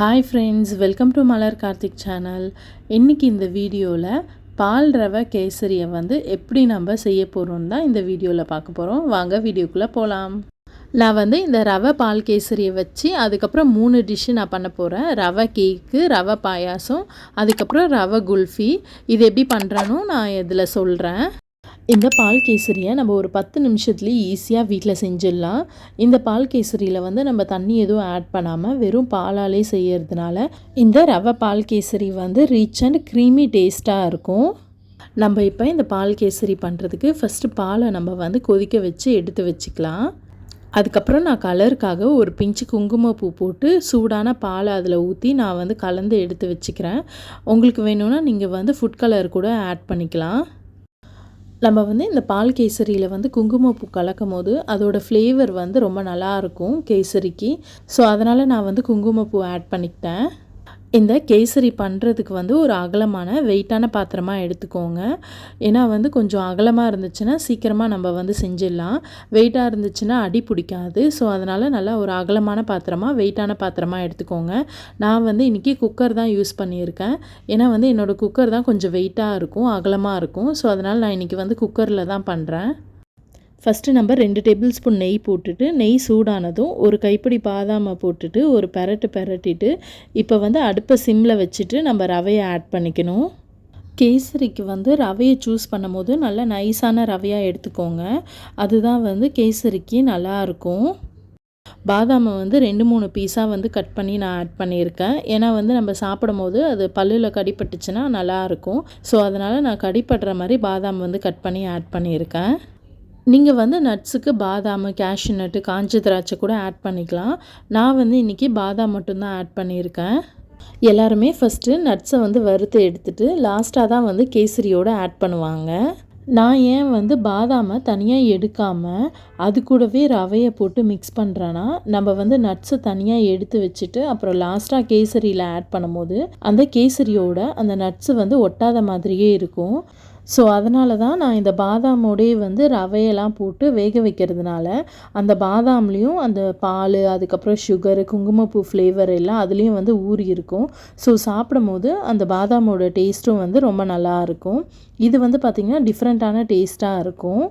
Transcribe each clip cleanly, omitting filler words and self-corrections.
Hi friends, welcome to Malar Karthick channel. இன்னைக்கு இந்த வீடியோல பால் ரவை கேசரியை எப்படி நம்ம செய்ய போறோம் தான் இந்த வீடியோல பார்க்க போறோம். வாங்க வீடியோக்குள்ள போலாம். நான் இந்த ரவை பால் கேசரியை வச்சு அதுக்கப்புறம் 3 டிஷ் நான் பண்ண போறேன். ரவை கேக், ரவை பாயாசம், அதுக்கப்புறம் ரவை குல்ஃபி. இது எப்படி பண்றேன்னு நான் இதில சொல்றேன். இந்த பால் கேசரியை நம்ம ஒரு 10 நிமிஷத்துலேயே ஈஸியாக வீட்டில் செஞ்சிடலாம். இந்த பால் கேசரியில் நம்ம தண்ணி எதுவும் ஆட் பண்ணாமல் வெறும் பாலாலே செய்யறதுனால இந்த ரவை பால் கேசரி ரிச் அண்ட் க்ரீமி டேஸ்ட்டாக இருக்கும். நம்ம இப்போ இந்த பால் கேசரி பண்ணுறதுக்கு ஃபஸ்ட்டு பாலை நம்ம கொதிக்க வச்சு எடுத்து வச்சுக்கலாம். அதுக்கப்புறம் நான் கலருக்காக ஒரு பிஞ்சு குங்குமப்பூ போட்டு சூடான பாலை அதில் ஊற்றி நான் கலந்து எடுத்து வச்சுக்கிறேன். உங்களுக்கு வேணும்னா நீங்கள் ஃபுட் கலர் கூட ஆட் பண்ணிக்கலாம். நம்ம இந்த பால் கேசரியில் குங்குமப்பூ கலக்கும் போது அதோட ஃப்ளேவர் ரொம்ப நல்லாயிருக்கும் கேசரிக்கு. ஸோ அதனால் நான் குங்குமப்பூ ஆட் பண்ணிக்கிட்டேன். இந்த கேசரி பண்ணுறதுக்கு ஒரு அகலமான வெயிட்டான பாத்திரமாக எடுத்துக்கோங்க. ஏன்னா கொஞ்சம் அகலமாக இருந்துச்சுன்னா சீக்கிரமாக நம்ம செஞ்சிடலாம். வெயிட்டாக இருந்துச்சுன்னா அடி பிடிக்காது. ஸோ அதனால் நல்லா ஒரு அகலமான பாத்திரமாக வெயிட்டான பாத்திரமாக எடுத்துக்கோங்க. நான் இன்றைக்கி குக்கர் தான் யூஸ் பண்ணியிருக்கேன். ஏன்னா என்னோடய குக்கர் தான் கொஞ்சம் வெயிட்டாக இருக்கும், அகலமாக இருக்கும். ஸோ அதனால் நான் இன்றைக்கி குக்கரில் தான் பண்ணுறேன். ஃபஸ்ட்டு நம்ம 2 டேபிள் ஸ்பூன் நெய் போட்டுட்டு, நெய் சூடானதும் ஒரு கைப்பிடி பாதாமை போட்டுட்டு ஒரு பெரட்டிட்டு இப்போ அடுப்பை சிம்மில் வச்சுட்டு நம்ம ரவையை ஆட் பண்ணிக்கணும். கேசரிக்கு ரவையை சூஸ் பண்ணும் போது நல்லா நைஸான ரவையாக எடுத்துக்கோங்க. அதுதான் கேசரிக்கு நல்லாயிருக்கும். பாதாமை 2-3 பீஸாக கட் பண்ணி நான் ஆட் பண்ணியிருக்கேன். ஏன்னா நம்ம சாப்பிடும் போது அது பல்லில் கடிப்பட்டுச்சுன்னா நல்லாயிருக்கும். ஸோ அதனால் நான் கடிப்படுற மாதிரி பாதாம் கட் பண்ணி ஆட் பண்ணியிருக்கேன். நீங்கள் நட்ஸுக்கு பாதாம், கேஷ்யூ நட்டு, காஞ்ச திராட்சை கூட ஆட் பண்ணிக்கலாம். நான் இன்றைக்கி பாதாம் மட்டும்தான் ஆட் பண்ணியிருக்கேன். எல்லாருமே ஃபஸ்ட்டு நட்ஸை வறுத்து எடுத்துகிட்டு லாஸ்ட்டாக தான் கேசரியோடு ஆட் பண்ணுவாங்க. நான் ஏன் பாதாமை தனியாக எடுக்காமல் அது கூடவே ரவையை போட்டு மிக்ஸ் பண்ணுறேன்னா, நம்ம நட்ஸை தனியாக எடுத்து வச்சுட்டு அப்புறம் லாஸ்ட்டாக கேசரியில் ஆட் பண்ணும்போது அந்த கேசரியோட அந்த நட்ஸு ஒட்டாத மாதிரியே இருக்கும். ஸோ அதனால தான் நான் இந்த பாதாமோடையே ரவையெல்லாம் போட்டு வேக வைக்கிறதுனால அந்த பாதாம்லேயும் அந்த பால், அதுக்கப்புறம் சுகரு, குங்குமப்பூ ஃப்ளேவர் எல்லாம் அதுலேயும் ஊறி இருக்கும். ஸோ சாப்பிடும் போது அந்த பாதாமோட டேஸ்ட்டும் ரொம்ப நல்லாயிருக்கும். இது பார்த்திங்கன்னா டிஃப்ரெண்ட்டான டேஸ்ட்டாக இருக்கும்.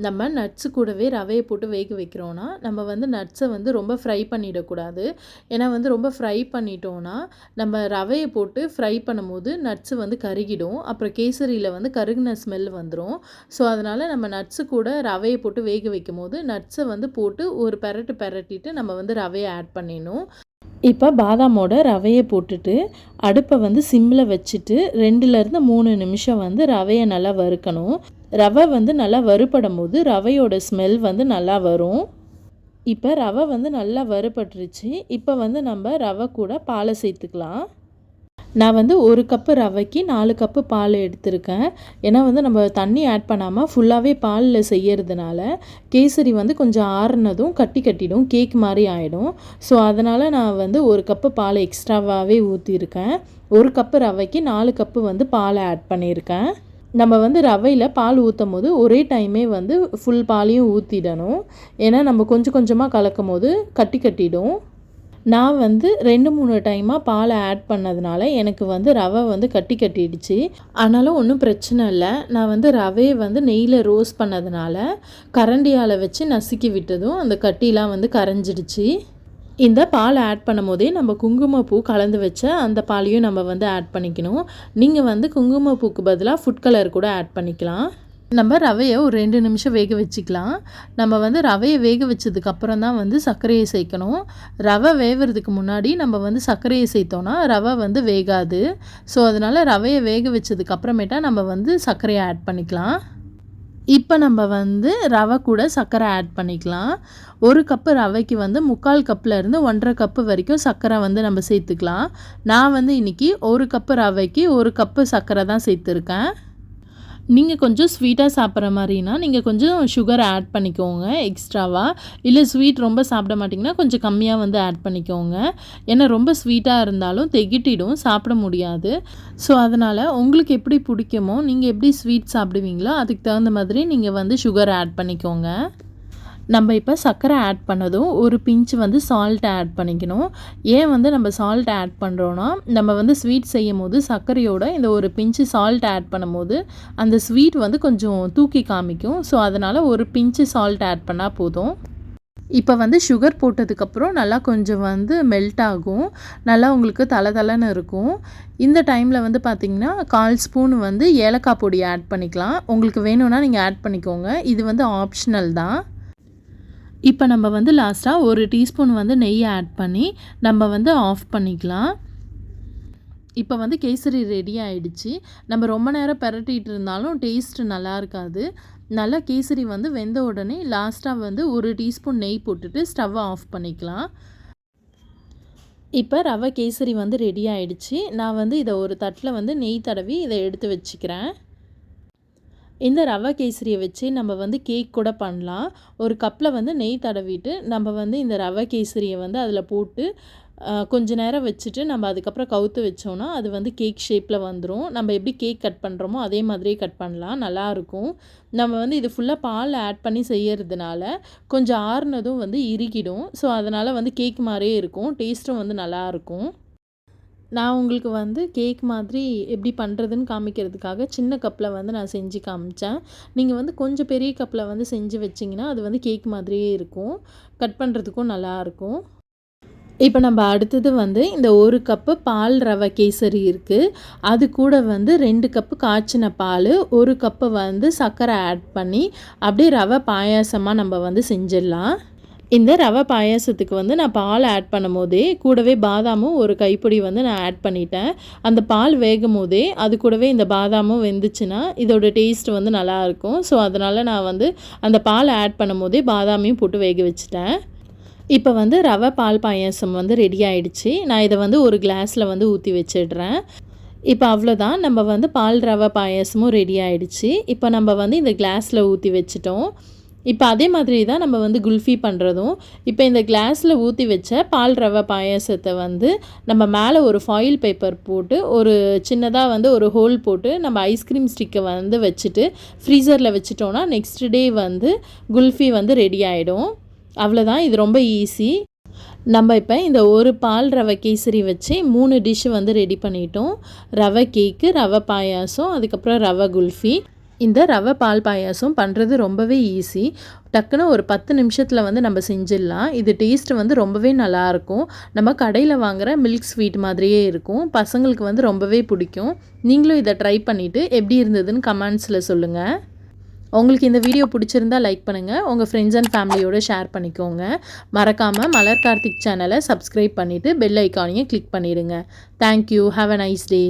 நம்ம நட்ஸு கூடவே ரவையை போட்டு வேக வைக்கிறோன்னா நம்ம நட்ஸை ரொம்ப ஃப்ரை பண்ணிடக்கூடாது. ஏன்னா ரொம்ப ஃப்ரை பண்ணிட்டோன்னா நம்ம ரவையை போட்டு ஃப்ரை பண்ணும்போது நட்ஸு கருகிடும். அப்புறம் கேசரியில் கருகின ஸ்மெல் வந்துடும். ஸோ அதனால் நம்ம நட்ஸு கூட ரவையை போட்டு வேக வைக்கும் போது நட்ஸை போட்டு ஒரு பெரட்டிட்டு நம்ம ரவையை ஆட் பண்ணிடணும். இப்போ பாதாமோட ரவையை போட்டுட்டு அடுப்பை சிம்மில் வச்சுட்டு 2-3 நிமிஷம் ரவையை நல்லா வறுக்கணும். ரவை நல்லா வறுபடும் போது ரவையோட ஸ்மெல் நல்லா வரும். இப்போ ரவை நல்லா வறுபட்டுருச்சு. இப்போ நம்ம ரவை கூட பாலை சேர்த்துக்கலாம். நான் 1 கப்பு ரவைக்கு 4 கப்பு பால் எடுத்திருக்கேன். ஏன்னா நம்ம தண்ணி ஆட் பண்ணாமல் ஃபுல்லாகவே பாலில் செய்யறதுனால கேசரி கொஞ்சம் ஆறுனதும் கட்டிடும், கேக் மாதிரி ஆகிடும். ஸோ அதனால் நான் 1 கப்பு பால் எக்ஸ்ட்ராவாகவே ஊற்றிருக்கேன். 1 கப்பு ரவைக்கு 4 கப்பு பாலை ஆட் பண்ணியிருக்கேன். நம்ம ரவையில் பால் ஊற்றும் போது ஒரே டைமே ஃபுல் பாலையும் ஊற்றிடணும். ஏன்னா நம்ம கொஞ்சம் கொஞ்சமாக கலக்கும் போது கட்டிடும். நான் 2-3 டைமாக பாலை ஆட் பண்ணதுனால எனக்கு ரவை கட்டிடுச்சு. ஆனாலும் ஒன்றும் பிரச்சனை இல்லை. நான் ரவையை நெய்யில் ரோஸ்ட் பண்ணதுனால கரண்டியால் வச்சு நசுக்கி விட்டதும் அந்த கட்டிலாம் கரைஞ்சிடுச்சு. இந்த பால் ஆட் பண்ணும் போதே நம்ம குங்குமப்பூ கலந்து வச்ச அந்த பாலையும் நம்ம ஆட் பண்ணிக்கணும். நீங்கள் குங்குமப்பூக்கு பதிலாக ஃபுட் கலர் கூட ஆட் பண்ணிக்கலாம். நம்ம ரவையை ஒரு 2 நிமிஷம் வேக வச்சுக்கலாம். நம்ம ரவையை வேக வச்சதுக்கப்புறம் தான் சர்க்கரையை சேர்க்கணும். ரவை வேகிறதுக்கு முன்னாடி நம்ம சர்க்கரையை சேர்த்தோன்னா ரவை வேகாது. ஸோ அதனால் ரவையை வேக வச்சதுக்கப்புறமேட்டா நம்ம சர்க்கரையை ஆட் பண்ணிக்கலாம். இப்போ நம்ம ரவை கூட சர்க்கரை ஆட் பண்ணிக்கலாம். 1 கப்பு ரவைக்கு 3/4 கப்புலேருந்து 1.5 கப்பு வரைக்கும் சர்க்கரை நம்ம சேர்த்துக்கலாம். நான் இன்றைக்கி 1 கப்பு ரவைக்கு 1 கப்பு சர்க்கரை தான் சேர்த்துருக்கேன். நீங்கள் கொஞ்சம் ஸ்வீட்டாக சாப்பிட்ற மாதிரினா நீங்கள் கொஞ்சம் சுகர் ஆட் பண்ணிக்கோங்க எக்ஸ்ட்ராவாக. இல்லை ஸ்வீட் ரொம்ப சாப்பிட மாட்டிங்கன்னா கொஞ்சம் கம்மியாக ஆட் பண்ணிக்கோங்க. ஏன்னா ரொம்ப ஸ்வீட்டாக இருந்தாலும் திகட்டிடும், சாப்பிட முடியாது. ஸோ அதனால் உங்களுக்கு எப்படி பிடிக்குமோ, நீங்கள் எப்படி ஸ்வீட் சாப்பிடுவீங்களோ அதுக்கு தகுந்த மாதிரி நீங்கள் சுகர் ஆட் பண்ணிக்கோங்க. நம்ம இப்போ சர்க்கரை ஆட் பண்ணதும் ஒரு பிஞ்ச் வந்து சால்ட் ஆட் பண்ணிக்கணும். ஏன் வந்து நம்ம சால்ட் ஆட் பண்ணுறோன்னா, நம்ம வந்து ஸ்வீட் செய்யும் போது சர்க்கரையோட இந்த ஒரு பிஞ்சு சால்ட் ஆட் பண்ணும்போது அந்த ஸ்வீட் வந்து கொஞ்சம் தூக்கி காமிக்கும். ஸோ அதனால் ஒரு பிஞ்சு சால்ட் ஆட் பண்ணால் போதும். இப்போ வந்து சுகர் போட்டதுக்கப்புறம் நல்லா கொஞ்சம் வந்து மெல்ட் ஆகும். நல்லா உங்களுக்கு தளன்னு இருக்கும். இந்த டைமில் வந்து பார்த்திங்கன்னா 1/4 ஸ்பூன் வந்து ஏலக்காய் பொடி ஆட் பண்ணிக்கலாம். உங்களுக்கு வேணும்னா நீங்கள் ஆட் பண்ணிக்கோங்க. இது வந்து ஆப்ஷனல் தான். இப்போ நம்ம வந்து லாஸ்ட்டாக 1 டீஸ்பூன் வந்து நெய் ஆட் பண்ணி நம்ம வந்து ஆஃப் பண்ணிக்கலாம். இப்போ வந்து கேசரி ரெடி ஆகிடுச்சு. நம்ம ரொம்ப நேரம் பெரட்டிகிட்டு இருந்தாலும் டேஸ்ட்டு நல்லா இருக்காது. நல்லா கேசரி வந்து வெந்த உடனே லாஸ்ட்டாக வந்து 1 டீஸ்பூன் நெய் போட்டுட்டு ஸ்டவ்வை ஆஃப் பண்ணிக்கலாம். இப்போ ரவை கேசரி வந்து ரெடி ஆகிடுச்சு. நான் வந்து இதை ஒரு தட்டில் வந்து நெய் தடவி இதை எடுத்து வச்சுக்கிறேன். இந்த ரவை கேசரியை வச்சு நம்ம வந்து கேக் கூட பண்ணலாம். ஒரு கப்பில் வந்து நெய் தடவிட்டு நம்ம வந்து இந்த ரவை கேசரியை வந்து அதில் போட்டு கொஞ்ச நேரம் வச்சுட்டு நம்ம அதுக்கப்புறம் கவுத்து வச்சோன்னா அது வந்து கேக் ஷேப்பில் வந்துடும். நம்ம எப்படி கேக் கட் பண்ணுறோமோ அதே மாதிரியே கட் பண்ணலாம். நல்லாயிருக்கும். நம்ம வந்து இது ஃபுல்லாக பால் ஆட் பண்ணி செய்யறதுனால கொஞ்சம் ஆறுனதும் வந்து இறுகிடும். ஸோ அதனால் வந்து கேக் மாதிரியே இருக்கும். டேஸ்ட்டும் வந்து நல்லாயிருக்கும். நான் உங்களுக்கு வந்து கேக் மாதிரி எப்படி பண்ணுறதுன்னு காமிக்கிறதுக்காக சின்ன கப்பில் வந்து நான் செஞ்சு காமிச்சேன். நீங்கள் வந்து கொஞ்சம் பெரிய கப்பில் வந்து செஞ்சு வச்சிங்கன்னா அது வந்து கேக் மாதிரியே இருக்கும். கட் பண்ணுறதுக்கும் நல்லாயிருக்கும். இப்போ நம்ம அடுத்தது வந்து இந்த 1 கப்பு பால் ரவை கேசரி இருக்குது. அது கூட வந்து 2 கப்பு காய்ச்சின பால், 1 கப்பு வந்து சர்க்கரை ஆட் பண்ணி அப்படியே ரவை பாயாசமாக நம்ம வந்து செஞ்சிடலாம். இந்த ரவை பாயாசத்துக்கு வந்து நான் பால் ஆட் பண்ணும் போதே கூடவே பாதாமும் ஒரு கைப்பிடி வந்து நான் ஆட் பண்ணிட்டேன். அந்த பால் வேகும் போதே அது கூடவே இந்த பாதாமும் வெந்துச்சுன்னா இதோட டேஸ்ட் வந்து நல்லாயிருக்கும். ஸோ அதனால் நான் வந்து அந்த பால் ஆட் பண்ணும் போதே பாதாமையும் போட்டு வேக வச்சுட்டேன். இப்போ வந்து ரவை பால் பாயாசம் வந்து ரெடி ஆகிடுச்சு. நான் இதை வந்து ஒரு கிளாஸில் வந்து ஊற்றி வச்சிடுறேன். இப்போ அவ்வளோதான், நம்ம வந்து பால் ரவை பாயாசமும் ரெடி ஆகிடுச்சு. இப்போ நம்ம வந்து இந்த கிளாஸில் ஊற்றி வச்சிட்டோம். இப்போ அதே மாதிரி தான் நம்ம வந்து குல்ஃபி பண்ணுறதும். இப்போ இந்த கிளாஸில் ஊற்றி வச்ச பால் ரவை பாயாசத்தை வந்து நம்ம மேலே ஒரு ஃபாயில் பேப்பர் போட்டு ஒரு சின்னதாக வந்து ஒரு ஹோல் போட்டு நம்ம ஐஸ்கிரீம் ஸ்டிக்கை வந்து வச்சுட்டு ஃப்ரீசரில் வச்சுட்டோன்னா நெக்ஸ்ட் டே வந்து குல்ஃபி வந்து ரெடி ஆகிடும். அவ்வளோதான், இது ரொம்ப ஈஸி. நம்ம இப்போ இந்த ஒரு பால் ரவை கேசரி வச்சு 3 டிஷ்ஷு வந்து ரெடி பண்ணிட்டோம். ரவை கேக்கு, ரவை பாயாசம், அதுக்கப்புறம் ரவை குல்ஃபி. இந்த ரவை பால் பாயாசம் பண்ணுறது ரொம்பவே ஈஸி. டக்குன்னு ஒரு 10 நிமிஷத்தில் வந்து நம்ம செஞ்சிடலாம். இது டேஸ்ட்டு வந்து ரொம்பவே நல்லாயிருக்கும். நம்ம கடையில் வாங்குகிற மில்க் ஸ்வீட் மாதிரியே இருக்கும். பசங்களுக்கு வந்து ரொம்பவே பிடிக்கும். நீங்களும் இதை ட்ரை பண்ணிவிட்டு எப்படி இருந்ததுன்னு கமெண்ட்ஸில் சொல்லுங்கள். உங்களுக்கு இந்த வீடியோ பிடிச்சிருந்தா லைக் பண்ணுங்கள். உங்கள் ஃப்ரெண்ட்ஸ் அண்ட் ஃபேமிலியோடு ஷேர் பண்ணிக்கோங்க. மறக்காமல் மலர் கார்த்திக் சேனலை சப்ஸ்கிரைப் பண்ணிவிட்டு பெல் ஐக்கானையும் கிளிக் பண்ணிடுங்க. Thank you. Have a nice day.